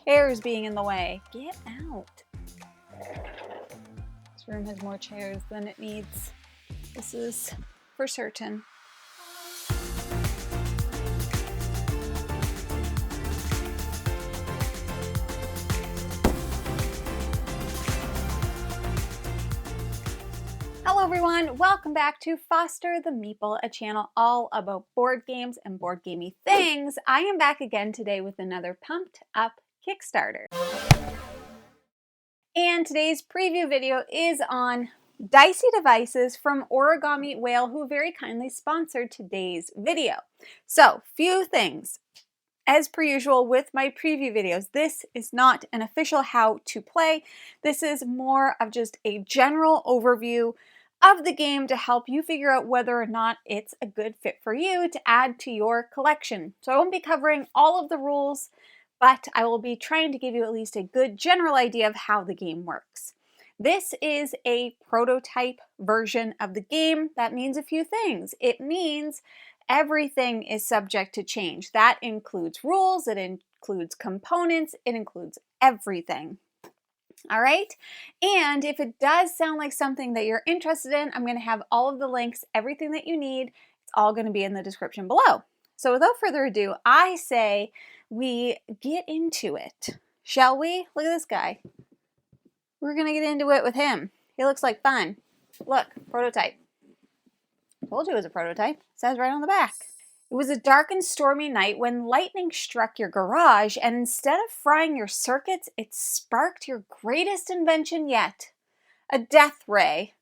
chairs being in the way. Get out. This room has more chairs than it needs. This is for certain. Hello everyone, welcome back to Foster the Meeple, a channel all about board games and board gamey things. I am back again today with another pumped up Kickstarter. And today's preview video is on Dicey Devices from Origami Whale, who very kindly sponsored today's video. So, few things. As per usual with my preview videos, this is not an official how to play. This is more of just a general overview of the game to help you figure out whether or not it's a good fit for you to add to your collection. So I won't be covering all of the rules, but I will be trying to give you at least a good general idea of how the game works. This is a prototype version of the game. That means a few things. It means everything is subject to change. That includes rules, it includes components, it includes everything. All right, and if it does sound like something that you're interested in, I'm going to have all of the links, everything that you need. It's all going to be in the description below. So without further ado, I say we get into it. Shall we? Look at this guy. We're going to get into it with him. He looks like fun. Look, prototype. Told you it was a prototype. It says right on the back. It was a dark and stormy night when lightning struck your garage, and instead of frying your circuits, it sparked your greatest invention yet, a death ray.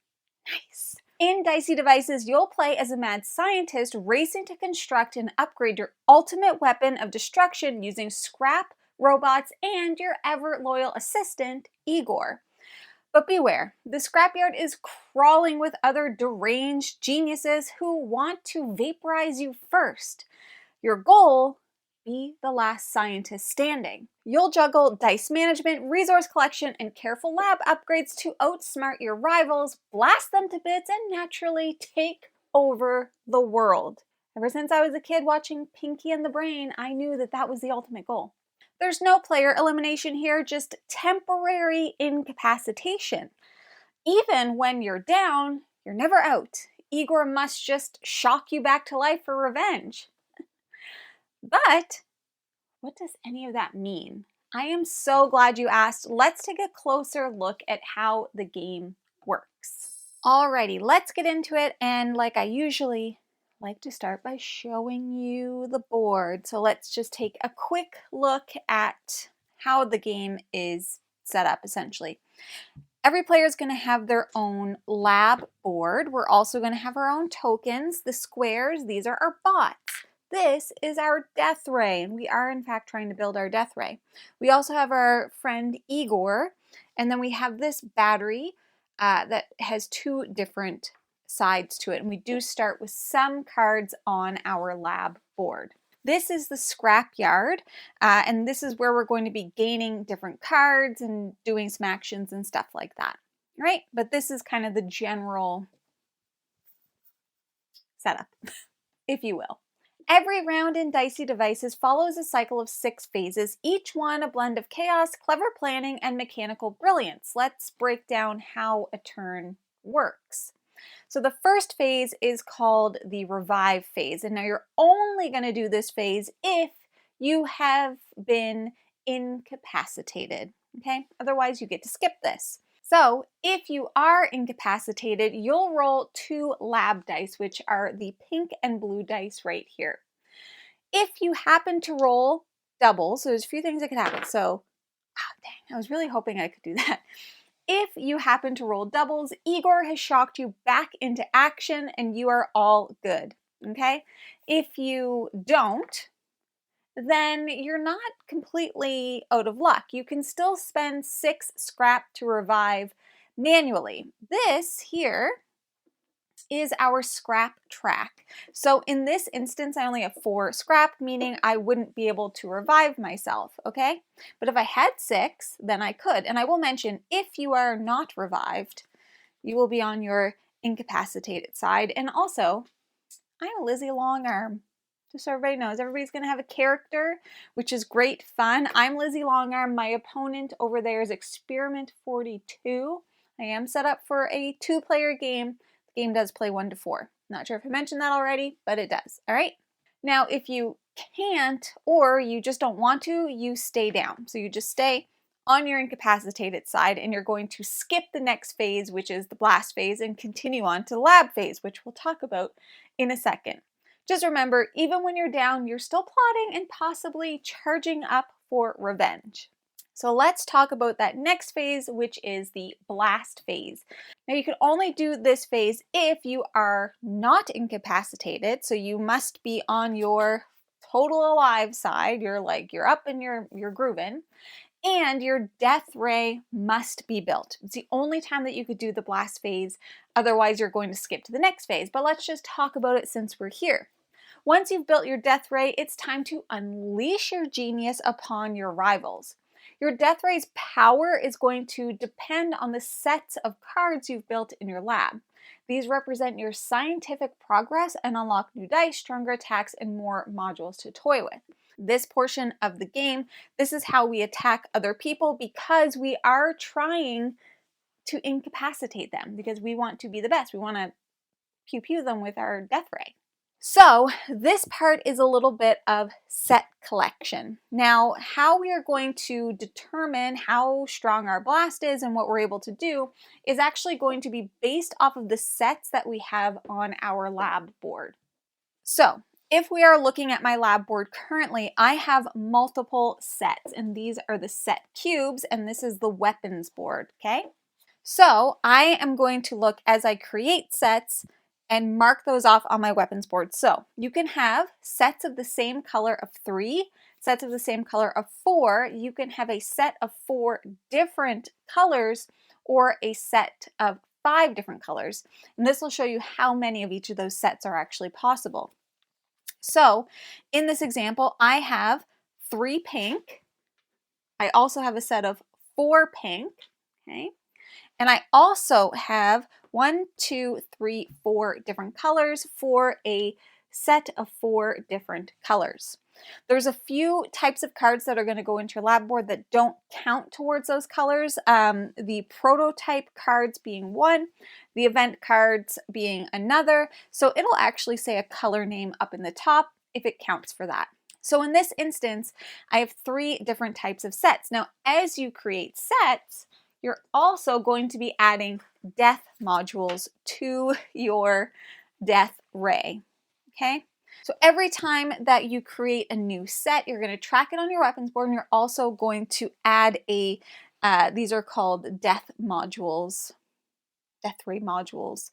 Nice. In Dicey Devices, you'll play as a mad scientist racing to construct and upgrade your ultimate weapon of destruction using scrap, robots, and your ever-loyal assistant, Igor. But beware, the scrapyard is crawling with other deranged geniuses who want to vaporize you first. Your goal, be the last scientist standing. You'll juggle dice management, resource collection, and careful lab upgrades to outsmart your rivals, blast them to bits, and naturally take over the world. Ever since I was a kid watching Pinky and the Brain, I knew that that was the ultimate goal. There's no player elimination here, just temporary incapacitation. Even when you're down, you're never out. Igor must just shock you back to life for revenge. But what does any of that mean? I am so glad you asked. Let's take a closer look at how the game works. Alrighty, let's get into it, and like I usually like to start by showing you the board. So let's just take a quick look at how the game is set up essentially. Every player is going to have their own lab board. We're also going to have our own tokens. The squares, these are our bots. This is our death ray, and we are in fact trying to build our death ray. We also have our friend Igor, and then we have this battery that has two different sides to it, and we do start with some cards on our lab board. This is the scrapyard, and this is where we're going to be gaining different cards and doing some actions and stuff like that, right? But this is kind of the general setup, if you will. Every round in Dicey Devices follows a cycle of 6 phases, each one a blend of chaos, clever planning, and mechanical brilliance. Let's break down how a turn works. So the first phase is called the revive phase, and now you're only going to do this phase if you have been incapacitated, okay? Otherwise you get to skip this. So if you are incapacitated, you'll roll 2 lab dice, which are the pink and blue dice right here. If you happen to roll doubles, so there's a few things that could happen. So, dang, I was really hoping I could do that. If you happen to roll doubles, Igor has shocked you back into action and you are all good, okay? If you don't, then you're not completely out of luck. You can still spend 6 scrap to revive manually. This here is our scrap track. So in this instance, I only have 4 scrap, meaning I wouldn't be able to revive myself, okay? But if I had 6, then I could. And I will mention, if you are not revived, you will be on your incapacitated side. And also, I'm Lizzie Longarm. Just so everybody knows, everybody's going to have a character, which is great fun. I'm Lizzie Longarm. My opponent over there is Experiment 42. I am set up for a 2-player game. The game does play 1 to 4. Not sure if I mentioned that already, but it does. All right. Now, if you can't or you just don't want to, you stay down. So you just stay on your incapacitated side, and you're going to skip the next phase, which is the blast phase, and continue on to the lab phase, which we'll talk about in a second. Just remember, even when you're down, you're still plotting and possibly charging up for revenge. So let's talk about that next phase, which is the blast phase. Now you can only do this phase if you are not incapacitated, so you must be on your total alive side. You're up and you're grooving. And your death ray must be built. It's the only time that you could do the blast phase. Otherwise, you're going to skip to the next phase. But let's just talk about it since we're here. Once you've built your death ray, it's time to unleash your genius upon your rivals. Your death ray's power is going to depend on the sets of cards you've built in your lab. These represent your scientific progress and unlock new dice, stronger attacks, and more modules to toy with. This portion of the game, this is how we attack other people, because we are trying to incapacitate them, because we want to be the best. We want to pew-pew them with our death ray. So this part is a little bit of set collection. Now, how we are going to determine how strong our blast is and what we're able to do is actually going to be based off of the sets that we have on our lab board. So if we are looking at my lab board currently, I have multiple sets, and these are the set cubes, and this is the weapons board, okay? So I am going to look as I create sets and mark those off on my weapons board. So you can have sets of the same color of 3, sets of the same color of 4. You can have a set of 4 different colors or a set of 5 different colors. And this will show you how many of each of those sets are actually possible. So in this example, I have 3 pink. I also have a set of 4 pink, okay? And I also have 1, 2, 3, 4 different colors for a set of 4 different colors. There's a few types of cards that are going to go into your lab board that don't count towards those colors. The prototype cards being one, the event cards being another. So it'll actually say a color name up in the top if it counts for that. So in this instance, I have 3 different types of sets. Now, as you create sets, you're also going to be adding death modules to your death ray, okay? So every time that you create a new set, you're going to track it on your weapons board, and you're also going to add a, these are called death modules, death ray modules,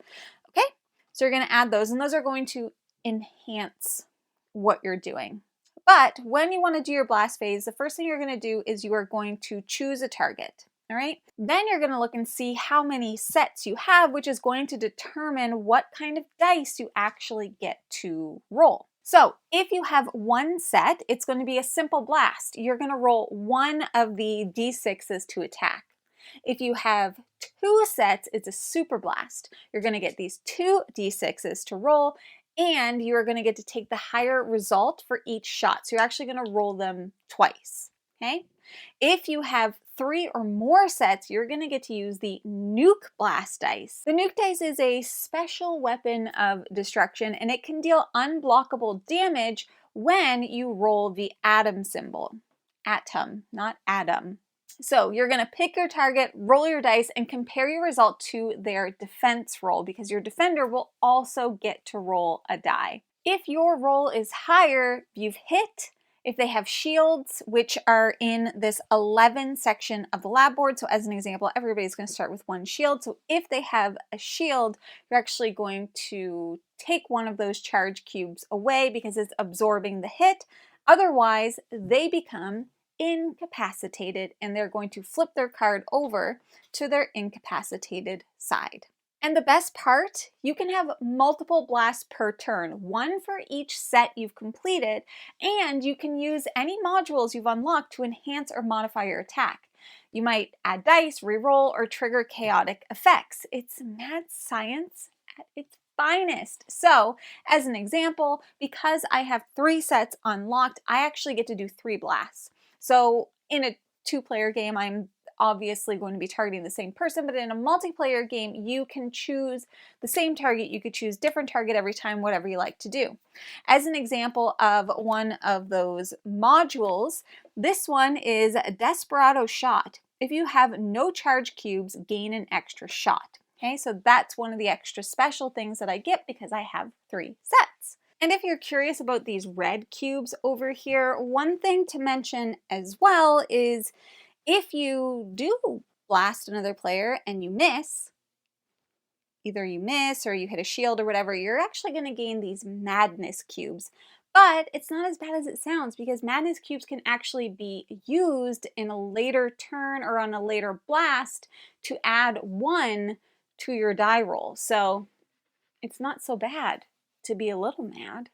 okay? So you're going to add those, and those are going to enhance what you're doing. But when you want to do your blast phase, the first thing you're going to do is you are going to choose a target. All right, then you're going to look and see how many sets you have, which is going to determine what kind of dice you actually get to roll. So if you have 1 set, it's going to be a simple blast. You're going to roll 1 of the d6s to attack. If you have 2 sets, it's a super blast. You're going to get these 2 d6s to roll, and you're going to get to take the higher result for each shot. So you're actually going to roll them twice, okay? If you have 3 or more sets, you're going to get to use the nuke blast dice. The nuke dice is a special weapon of destruction, and it can deal unblockable damage when you roll the atom symbol. Atom, not Adam. So you're going to pick your target, roll your dice, and compare your result to their defense roll, because your defender will also get to roll a die. If your roll is higher, you've hit. If they have shields, which are in this 11 section of the lab board, so as an example, everybody's going to start with 1 shield. So if they have a shield, you're actually going to take one of those charge cubes away because it's absorbing the hit. Otherwise, they become incapacitated, and they're going to flip their card over to their incapacitated side. And the best part, you can have multiple blasts per turn, 1 for each set you've completed, and you can use any modules you've unlocked to enhance or modify your attack. You might add dice, reroll, or trigger chaotic effects. It's mad science at its finest. So as an example, because I have 3 sets unlocked, I actually get to do 3 blasts. So in a 2-player game, I'm obviously going to be targeting the same person, but in a multiplayer game, you can choose the same target. You could choose different target every time, whatever you like to do. As an example of one of those modules, this one is a Desperado Shot. If you have no charge cubes, gain an extra shot. Okay, so that's one of the extra special things that I get because I have 3 sets. And if you're curious about these red cubes over here, one thing to mention as well is if you do blast another player and you miss, either you miss or you hit a shield or whatever, you're actually going to gain these madness cubes. But it's not as bad as it sounds because madness cubes can actually be used in a later turn or on a later blast to add 1 to your die roll. So it's not so bad to be a little mad.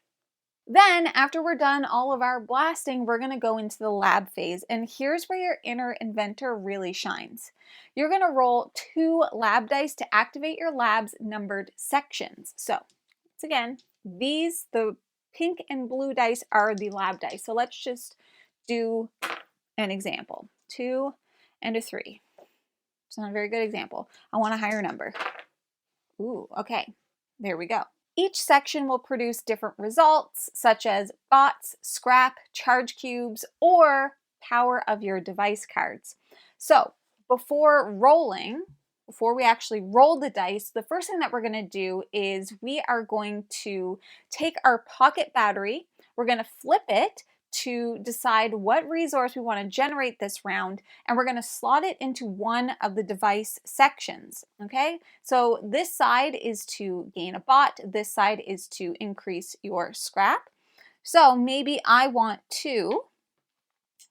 Then after we're done all of our blasting, we're going to go into the lab phase. And here's where your inner inventor really shines. You're going to roll 2 lab dice to activate your lab's numbered sections. So once again, these, the pink and blue dice, are the lab dice. So let's just do an example. 2 and a 3. It's not a very good example. I want a higher number. Ooh, okay. There we go. Each section will produce different results, such as bots, scrap, charge cubes, or power of your device cards. So before we actually roll the dice, the first thing that we're going to do is we are going to take our pocket battery, we're going to flip it to decide what resource we want to generate this round, and we're going to slot it into one of the device sections. Okay, so this side is to gain a bot, this side is to increase your scrap. So maybe I want to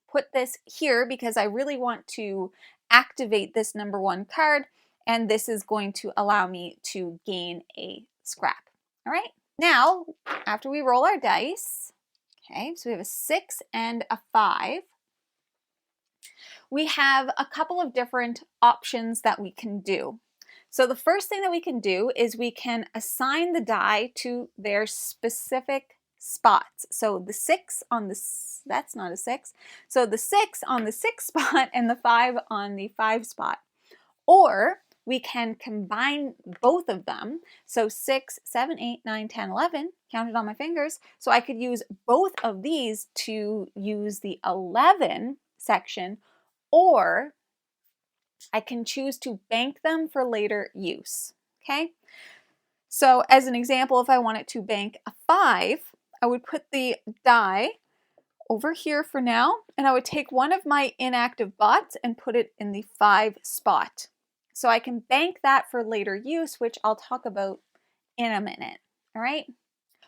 put this here because I really want to activate this number 1 card, and this is going to allow me to gain a scrap. All right, now after we roll our dice, okay, so we have a 6 and a 5. We have a couple of different options that we can do. So the first thing that we can do is we can assign the die to their specific spots. So the 6 on the, that's not a 6. So the 6 on the 6 spot and the 5 on the 5 spot. Or we can combine both of them. So 6, 7, 8, 9, 10, 11, counted on my fingers. So I could use both of these to use the 11 section, or I can choose to bank them for later use. Okay. So as an example, if I wanted to bank a 5, I would put the die over here for now, and I would take one of my inactive bots and put it in the 5 spot. So I can bank that for later use, which I'll talk about in a minute. All right.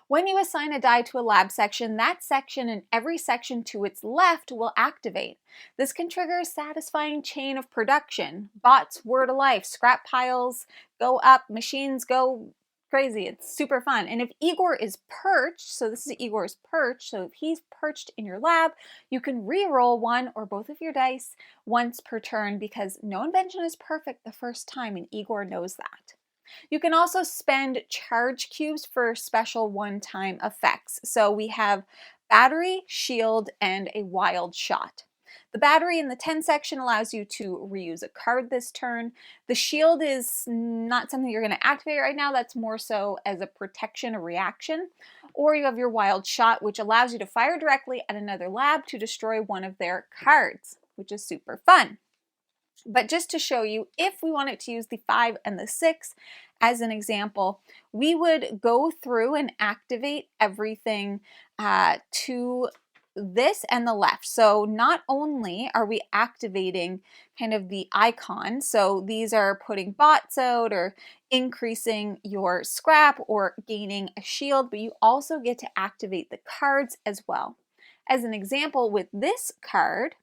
When you assign a die to a lab section, that section and every section to its left will activate. This can trigger a satisfying chain of production. Bots whir to life, scrap piles go up, machines go crazy. It's super fun. And if Igor is perched, so this is Igor's perch, so if he's perched in your lab, you can re-roll 1 or both of your dice once per turn because no invention is perfect the first time, and Igor knows that. You can also spend charge cubes for special one-time effects. So we have battery, shield, and a wild shot. The battery in the 10 section allows you to reuse a card this turn. The shield is not something you're going to activate right now. That's more so as a protection or reaction. Or you have your wild shot, which allows you to fire directly at another lab to destroy one of their cards, which is super fun. But just to show you, if we wanted to use the 5 and the 6 as an example, we would go through and activate everything to this and the left. So not only are we activating kind of the icon, so these are putting bots out or increasing your scrap or gaining a shield, but you also get to activate the cards as well. As an example, with this card,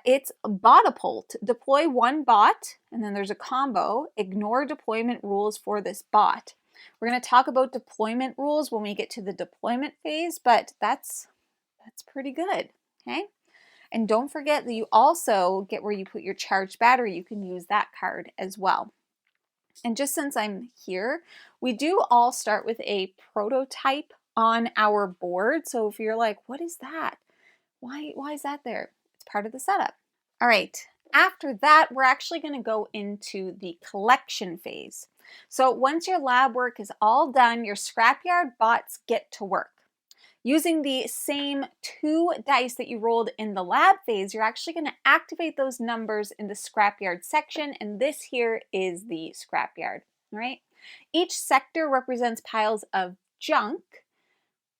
it's Botapult. Deploy 1 bot, and then there's a combo. Ignore deployment rules for this bot. We're going to talk about deployment rules when we get to the deployment phase, but that's pretty good, okay? And don't forget that you also get where you put your charged battery. You can use that card as well. And just since I'm here, we do all start with a prototype on our board. So if you're like, what is that? Why is that there? It's part of the setup. All right, after that, we're actually going to go into the collection phase. So once your lab work is all done, your scrapyard bots get to work. Using the same 2 dice that you rolled in the lab phase, you're actually going to activate those numbers in the scrapyard section, and this here is the scrapyard, all right? Each sector represents piles of junk,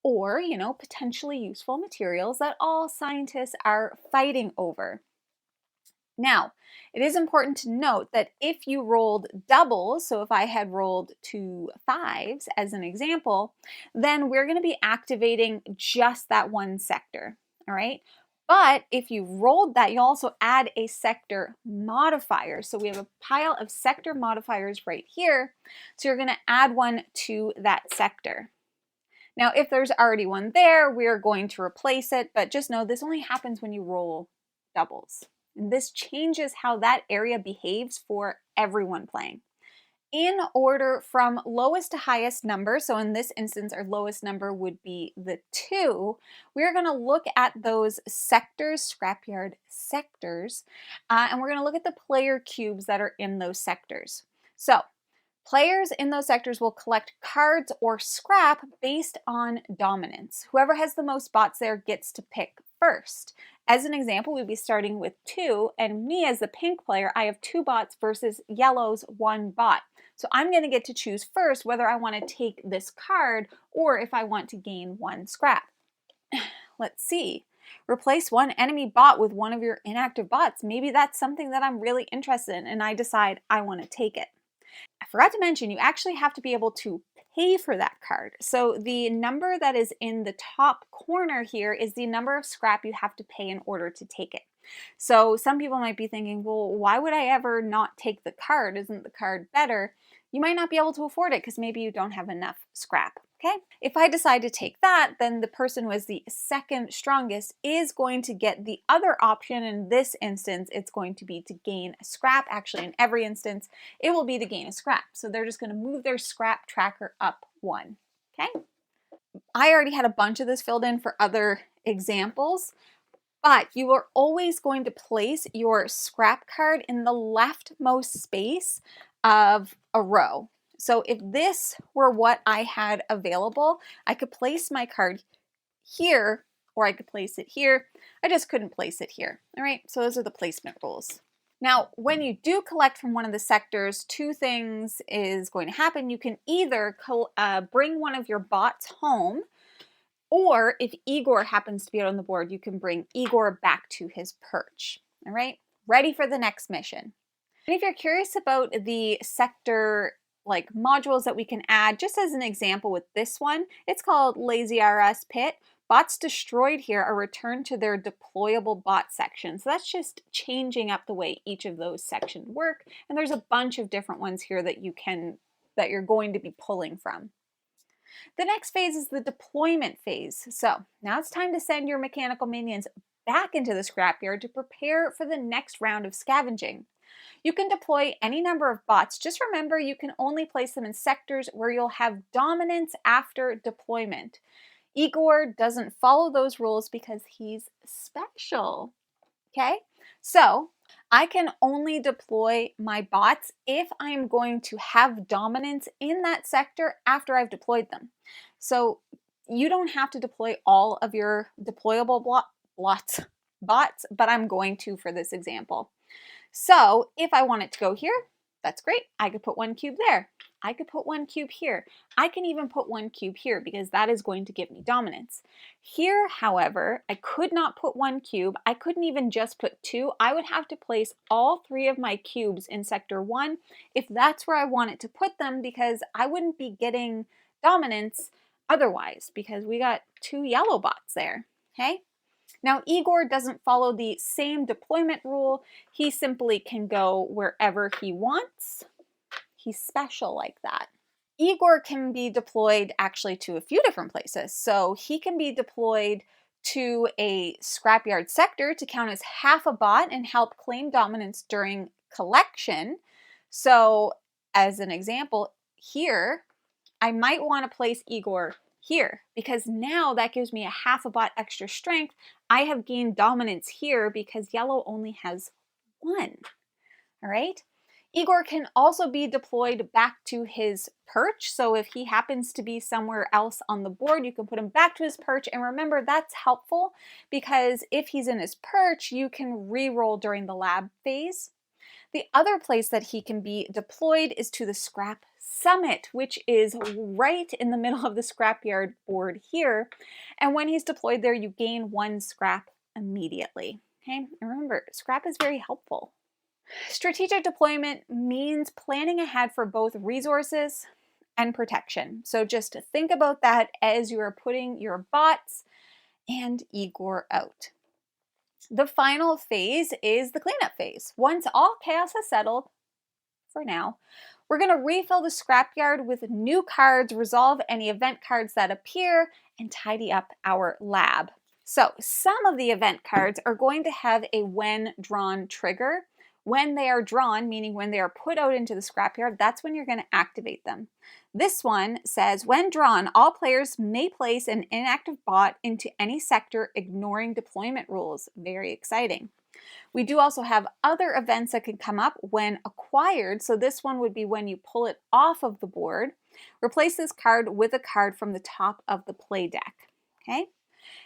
or, potentially useful materials that all scientists are fighting over. Now, it is important to note that if you rolled doubles, so if I had rolled 2 5s as an example, then we're going to be activating just that one sector, all right? But if you rolled that, you also add a sector modifier. So we have a pile of sector modifiers right here. So you're going to add one to that sector. Now, if there's already one there, we're going to replace it, but just know this only happens when you roll doubles. And this changes how that area behaves for everyone playing. In order from lowest to highest number, so in this instance, our lowest number would be the 2, we're going to look at those sectors, scrapyard sectors, and we're going to look at the player cubes that are in those sectors. So, players in those sectors will collect cards or scrap based on dominance. Whoever has the most bots there gets to pick first. As an example, we'd be starting with 2, and me as the pink player, I have 2 bots versus yellow's 1 bot. So I'm going to get to choose first whether I want to take this card or if I want to gain 1 scrap. Let's see. Replace 1 enemy bot with one of your inactive bots. Maybe that's something that I'm really interested in, and I decide I want to take it. I forgot to mention, you actually have to be able to pay for that card. So the number that is in the top corner here is the number of scrap you have to pay in order to take it. So some people might be thinking, well, why would I ever not take the card? Isn't the card better? You might not be able to afford it because maybe you don't have enough scrap. Okay, if I decide to take that, then the person who is the second strongest is going to get the other option. In this instance, it's going to be to gain a scrap. Actually, in every instance, it will be to gain a scrap. So they're just going to move their scrap tracker up 1. Okay, I already had a bunch of this filled in for other examples, but you are always going to place your scrap card in the leftmost space of a row. So if this were what I had available, I could place my card here, or I could place it here. I just couldn't place it here. All right, so those are the placement rules. Now, when you do collect from one of the sectors, 2 things is going to happen. You can either bring one of your bots home, or if Igor happens to be out on the board, you can bring Igor back to his perch. All right, ready for the next mission. And if you're curious about the sector modules that we can add, just as an example with this one, it's called Lazy RS Pit. Bots destroyed here are returned to their deployable bot section. So that's just changing up the way each of those sections work. And there's a bunch of different ones here that you're going to be pulling from. The next phase is the deployment phase. So now it's time to send your mechanical minions back into the scrapyard to prepare for the next round of scavenging. You can deploy any number of bots. Just remember, you can only place them in sectors where you'll have dominance after deployment. Igor doesn't follow those rules because he's special. Okay, so I can only deploy my bots if I'm going to have dominance in that sector after I've deployed them. So you don't have to deploy all of your deployable bots, but I'm going to for this example. So if I want it to go here, that's great. I could put 1 cube there. I could put 1 cube here. I can even put 1 cube here because that is going to give me dominance. Here, however, I could not put 1 cube. I couldn't even just put 2. I would have to place all 3 of my cubes in sector 1 if that's where I wanted to put them, because I wouldn't be getting dominance otherwise because we got 2 yellow bots there. Okay? Now, Igor doesn't follow the same deployment rule. He simply can go wherever he wants. He's special like that. Igor can be deployed actually to a few different places. So he can be deployed to a scrapyard sector to count as half a bot and help claim dominance during collection. So as an example, here, I might want to place Igor here because now that gives me a half a bot extra strength. I have gained dominance here because yellow only has 1. All right. Igor can also be deployed back to his perch. So if he happens to be somewhere else on the board, you can put him back to his perch. And remember, that's helpful because if he's in his perch, you can re-roll during the lab phase. The other place that he can be deployed is to the scrap summit, which is right in the middle of the scrapyard board here. And when he's deployed there, you gain 1 scrap immediately. Okay, and remember, scrap is very helpful. Strategic deployment means planning ahead for both resources and protection. So just think about that as you are putting your bots and Igor out. The final phase is the cleanup phase. Once all chaos has settled, for now, we're going to refill the scrapyard with new cards, resolve any event cards that appear, and tidy up our lab. So some of the event cards are going to have a when drawn trigger. When they are drawn, meaning when they are put out into the scrapyard, that's when you're going to activate them. This one says, when drawn, all players may place an inactive bot into any sector, ignoring deployment rules. Very exciting. We do also have other events that can come up when acquired. So this one would be when you pull it off of the board. Replace this card with a card from the top of the play deck. Okay.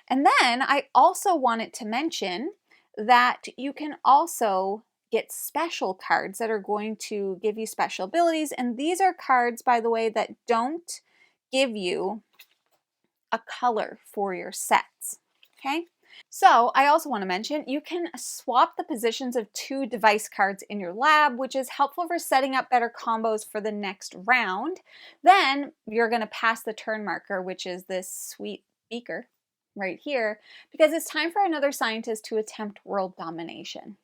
And then I also wanted to mention that you can also get special cards that are going to give you special abilities. And these are cards, by the way, that don't give you a color for your sets. Okay. So I also want to mention you can swap the positions of 2 device cards in your lab, which is helpful for setting up better combos for the next round. Then you're going to pass the turn marker, which is this sweet beaker right here, because it's time for another scientist to attempt world domination,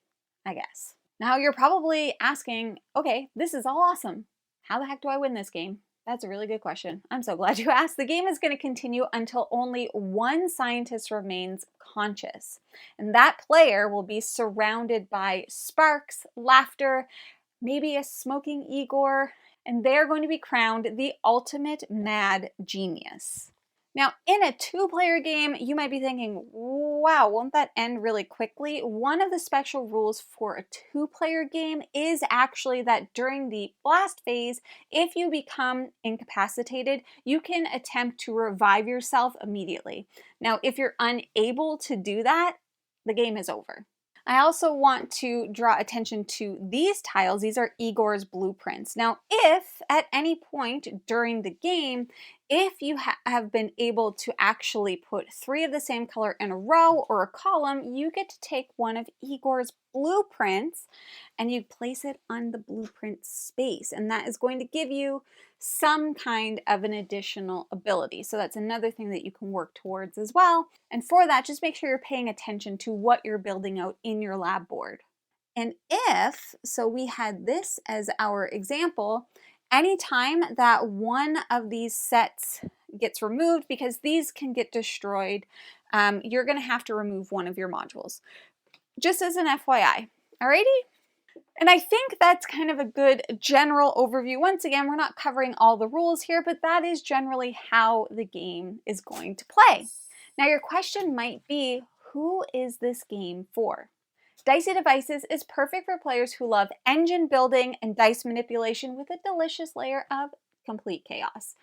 I guess. Now you're probably asking, okay, this is all awesome. How the heck do I win this game? That's a really good question. I'm so glad you asked. The game is going to continue until only 1 scientist remains conscious. And that player will be surrounded by sparks, laughter, maybe a smoking Igor, and they're going to be crowned the ultimate mad genius. Now, in a 2-player game, you might be thinking, wow, won't that end really quickly? One of the special rules for a 2-player game is actually that during the blast phase, if you become incapacitated, you can attempt to revive yourself immediately. Now, if you're unable to do that, the game is over. I also want to draw attention to these tiles. These are Igor's blueprints. Now, if at any point during the game, if you have been able to actually put 3 of the same color in a row or a column, you get to take one of Igor's blueprints and you place it on the blueprint space. And that is going to give you some kind of an additional ability. So that's another thing that you can work towards as well. And for that, just make sure you're paying attention to what you're building out in your lab board. And so we had this as our example, anytime that one of these sets gets removed, because these can get destroyed, you're going to have to remove one of your modules. Just as an FYI. Alrighty? And I think that's kind of a good general overview. Once again, we're not covering all the rules here, but that is generally how the game is going to play. Now your question might be, who is this game for? Dicey Devices is perfect for players who love engine building and dice manipulation with a delicious layer of complete chaos.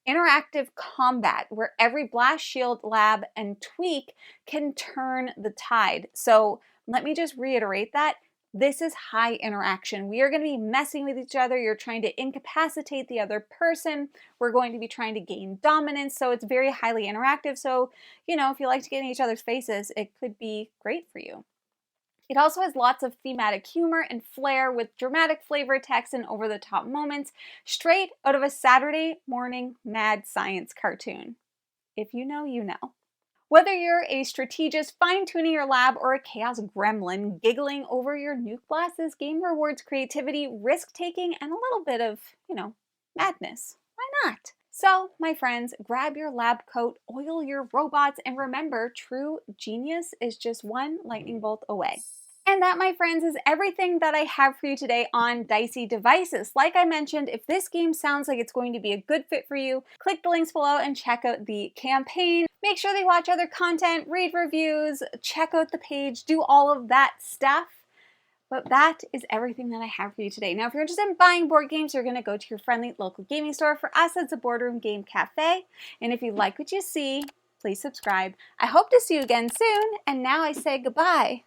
Interactive combat, where every blast, shield, lab, and tweak can turn the tide. So let me just reiterate that. This is high interaction. We are going to be messing with each other. You're trying to incapacitate the other person. We're going to be trying to gain dominance. So it's very highly interactive. So, if you like to get in each other's faces, it could be great for you. It also has lots of thematic humor and flair with dramatic flavor text and over-the-top moments, straight out of a Saturday morning mad science cartoon. If you know, you know. Whether you're a strategist fine-tuning your lab or a chaos gremlin giggling over your nuke blasts, this game rewards creativity, risk-taking, and a little bit of, madness. Why not? So, my friends, grab your lab coat, oil your robots, and remember, true genius is just one lightning bolt away. And that, my friends, is everything that I have for you today on Dicey devices. Like I mentioned, if this game sounds like it's going to be a good fit for you, click the links below and check out the campaign. Make sure they watch other content, read reviews, check out the page, do all of that stuff. But that is everything that I have for you today. Now, if you're interested in buying board games, you're going to go to your friendly local gaming store. For us, it's a Boardroom Game Cafe. And if you like what you see, please subscribe. I hope to see you again soon. And now I say goodbye.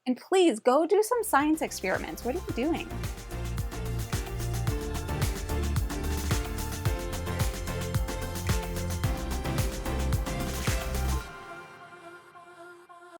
And please go do some science experiments. What are you doing?